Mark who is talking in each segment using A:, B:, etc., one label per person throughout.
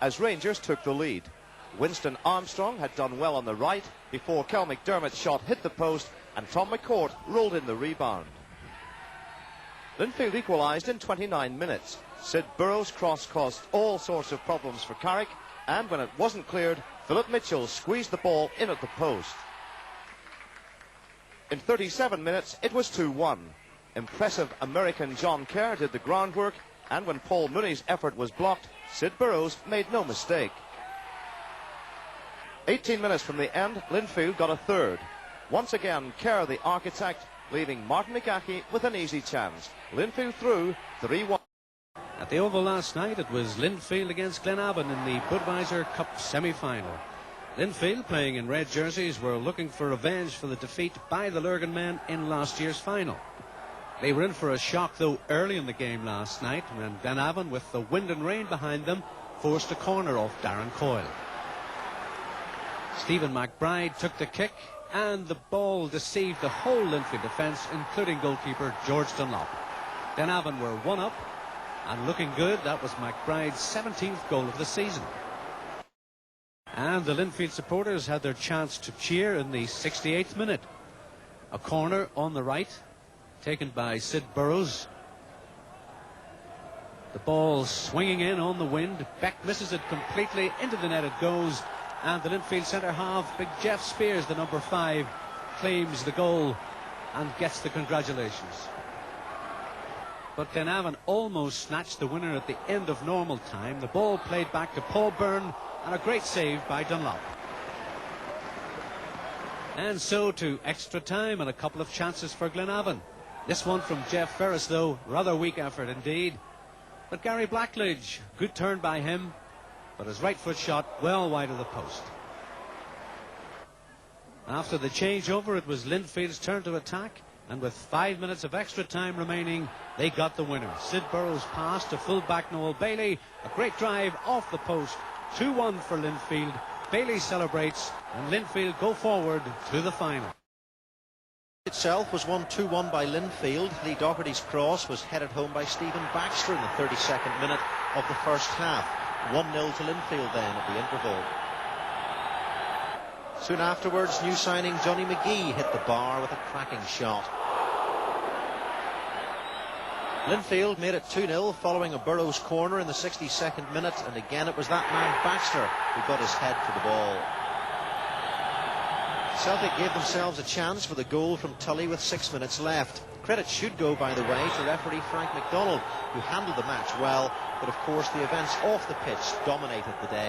A: as Rangers took the lead. Winston Armstrong had done well on the right before Kel McDermott's shot hit the post and Tom McCourt rolled in the rebound. Linfield equalised in 29 minutes. Sid Burrows' cross caused all sorts of problems for Carrick, and when it wasn't cleared, Philip Mitchell squeezed the ball in at the post. In 37 minutes, it was 2-1. Impressive American John Kerr did the groundwork, and when Paul Mooney's effort was blocked, Sid Burrows made no mistake. 18 minutes from the end, Linfield got a third. Once again, Kerr the architect, leaving Martin McGahey with an easy chance. Linfield through 3-1.
B: At the Oval last night, it was Linfield against Glenavon in the Budweiser Cup semi-final. Linfield, playing in red jerseys, were looking for revenge for the defeat by the Lurgan men in last year's final. They were in for a shock, though, early in the game last night, when Glenavon, with the wind and rain behind them, forced a corner off Darren Coyle. Stephen McBride took the kick, and the ball deceived the whole Linfield defence, including goalkeeper George Dunlop. Glenavon were 1-up, and looking good. That was McBride's 17th goal of the season. And the Linfield supporters had their chance to cheer in the 68th minute. A corner on the right, taken by Sid Burrows. The ball swinging in on the wind. Beck misses it completely. Into the net it goes. And the Linfield centre-half, Big Jeff Spears, the number 5, claims the goal and gets the congratulations. But Glenavon almost snatched the winner at the end of normal time. The ball played back to Paul Byrne, and a great save by Dunlop. And so to extra time and a couple of chances for Glenavon. This one from Jeff Ferris, though, rather weak effort indeed. But Gary Blackledge, good turn by him, but his right foot shot well wide of the post. After the changeover, it was Linfield's turn to attack, and with 5 minutes of extra time remaining, they got the winner. Sid Burrows' pass to full-back Noel Bailey, a great drive off the post. 2-1 for Linfield. Bailey celebrates, and Linfield go forward to the final.
C: Itself was won 2-1 by Linfield. Lee Doherty's cross was headed home by Stephen Baxter in the 32nd minute of the first half. 1-0 to Linfield then at the interval. Soon afterwards, new signing Johnny McGee hit the bar with a cracking shot. Linfield made it 2-0 following a Burrows corner in the 62nd minute, and again it was that man Baxter who got his head to the ball. Celtic gave themselves a chance for the goal from Tully with 6 minutes left. Credit should go, by the way, to referee Frank McDonald, who handled the match well, but of course the events off the pitch dominated the day.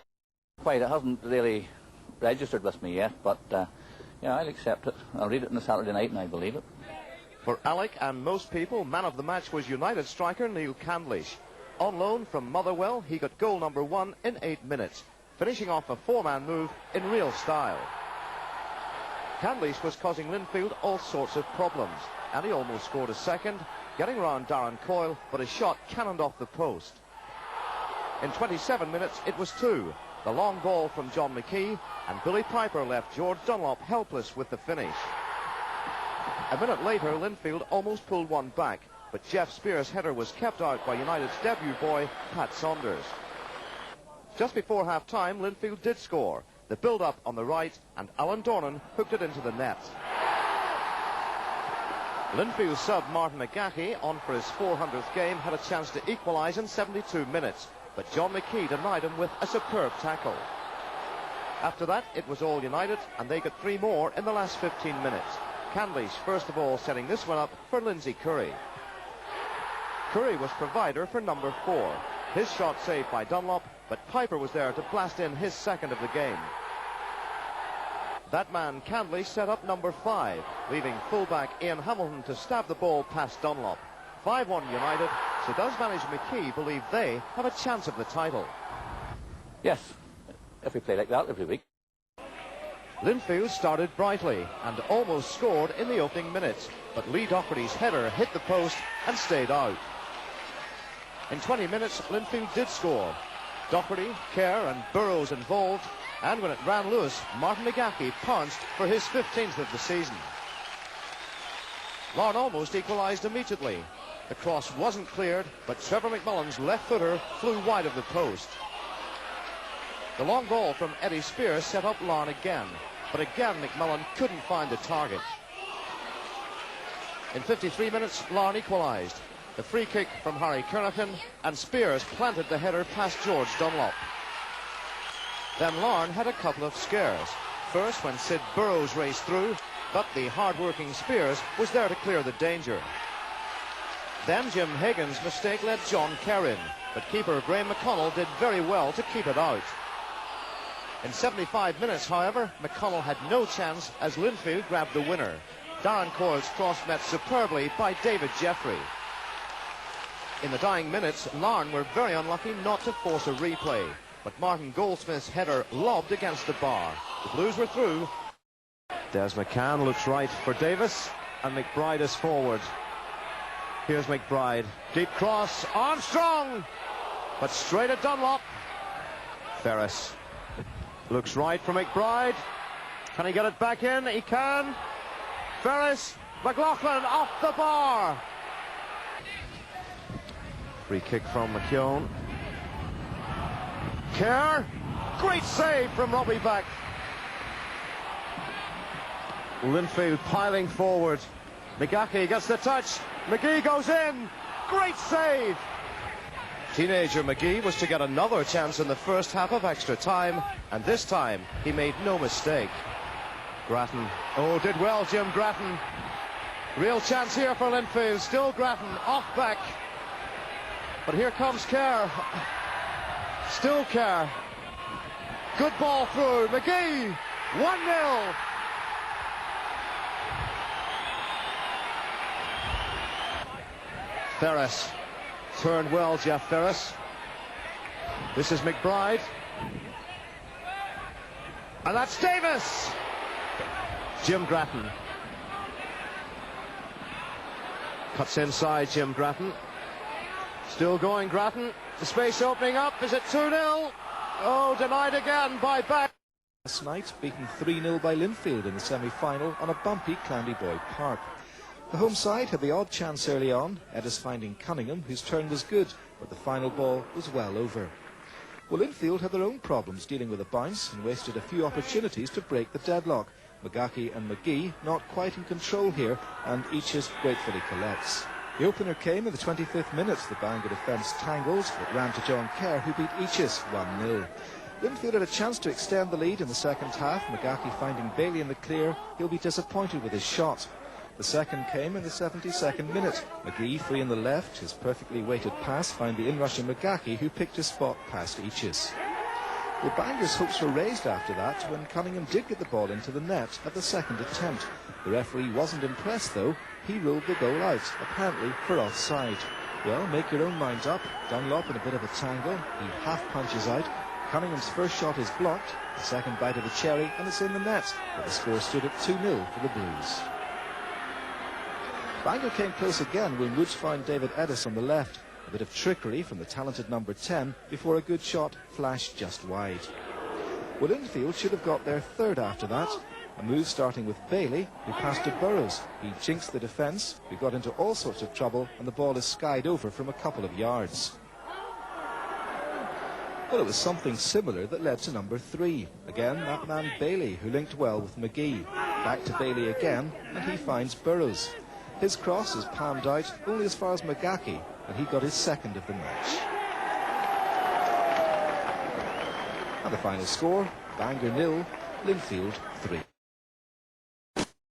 D: Quite, it hasn't really registered with me yet, but yeah, I'll accept it. I'll read it on the Saturday night and I believe it.
A: For Alec and most people, man of the match was United striker Neil Candlish. On loan from Motherwell, he got goal number 1 in 8 minutes, finishing off a 4-man move in real style. Candlish was causing Linfield all sorts of problems, and he almost scored a second, getting round Darren Coyle, but his shot cannoned off the post. In 27 minutes, it was 2. The long ball from John McKee, and Billy Piper left George Dunlop helpless with the finish. A minute later, Linfield almost pulled one back, but Jeff Spears' header was kept out by United's debut boy, Pat Saunders. Just before half-time, Linfield did score. The build-up on the right, and Alan Dornan hooked it into the net. Linfield sub Martin McGahey, on for his 400th game, had a chance to equalise in 72 minutes, but John McKee denied him with a superb tackle. After that, it was all United, and they got 3 more in the last 15 minutes. Candlish, first of all, setting this one up for Lindsay Curry. Curry was provider for number 4. His shot saved by Dunlop, but Piper was there to blast in his second of the game. That man, Candlish, set up number 5, leaving fullback Ian Hamilton to stab the ball past Dunlop. 5-1 United, so does manager McKee believe they have a chance of the title?
D: Yes, if we play like that every week.
A: Linfield started brightly and almost scored in the opening minutes, but Lee Doherty's header hit the post and stayed out. In 20 minutes, Linfield did score. Doherty, Kerr and Burrows involved, and when it ran loose, Martin McGahey pounced for his 15th of the season. Larne almost equalised immediately. The cross wasn't cleared, but Trevor McMullen's left footer flew wide of the post. The long ball from Eddie Spears set up Larne again, but again McMillan couldn't find the target. In 53 minutes, Larne equalised. The free kick from Harry Kernaghan, and Spears planted the header past George Dunlop. Then Larne had a couple of scares. First, when Sid Burrows raced through, but the hard-working Spears was there to clear the danger. Then Jim Hagan's mistake let John Kerr in, but keeper Graham McConnell did very well to keep it out. In 75 minutes, however, McConnell had no chance as Linfield grabbed the winner. Darren Coyle's cross met superbly by David Jeffrey. In the dying minutes, Larne were very unlucky not to force a replay, but Martin Goldsmith's header lobbed against the bar. The Blues were through. Des McCann looks right for Davis, and McBride is forward. Here's McBride. Deep cross. Armstrong! But straight at Dunlop. Ferris looks right for McBride. Can he get it back in? He can. Ferris. McLaughlin off the bar. Free kick from McKeown. Kerr. Great save from Robbie Back. Linfield piling forward. McGahey gets the touch. McGee goes in. Great save. Teenager McGee was to get another chance in the first half of extra time, and this time he made no mistake. Grattan. Oh, did well, Jim Grattan. Real chance here for Linfield. Still Grattan off back. But here comes Kerr. Still Kerr. Good ball through. McGee. 1-0. Ferris. Turned well, Jeff Ferris. This is McBride. And that's Davis. Jim Grattan. Cuts inside Jim Grattan. Still going Grattan. The space opening up. Is it 2-0? Oh, denied again by Back.
E: Last night, beaten 3-0 by Linfield in the semi-final on a bumpy Clandy-Boyd Park. The home side had the odd chance early on, Edis finding Cunningham, whose turn was good, but the final ball was well over. Well, Linfield had their own problems dealing with a bounce and wasted a few opportunities to break the deadlock. McGahey and McGee not quite in control here, and Eaches gratefully collects. The opener came in the 25th minute. The Bangor defence tangles, but ran to John Kerr, who beat Eaches 1-0. Linfield had a chance to extend the lead in the second half. McGahey finding Bailey in the clear. He'll be disappointed with his shot. The second came in the 72nd minute. McGee free in the left. His perfectly weighted pass found the in-rushing McGahey, who picked his spot past Eaches. The Bangor's hopes were raised after that when Cunningham did get the ball into the net at the second attempt. The referee wasn't impressed though. He ruled the goal out, apparently for offside. Well, make your own mind up. Dunlop in a bit of a tangle. He half punches out. Cunningham's first shot is blocked. The second bite of the cherry, and it's in the net. But the score stood at 2-0 for the Blues. Bangor came close again when Woods found David Edis on the left. A bit of trickery from the talented number 10 before a good shot flashed just wide. Well, Linfield should have got their third after that. A move starting with Bailey, who passed to Burrows. He jinxed the defence, who got into all sorts of trouble, and the ball is skied over from a couple of yards. Well, it was something similar that led to number 3. Again, that man Bailey, who linked well with McGee. Back to Bailey again, and he finds Burrows. His cross is palmed out only as far as McGahey, and he got his second of the match. And the final score, Bangor 0, Linfield 3.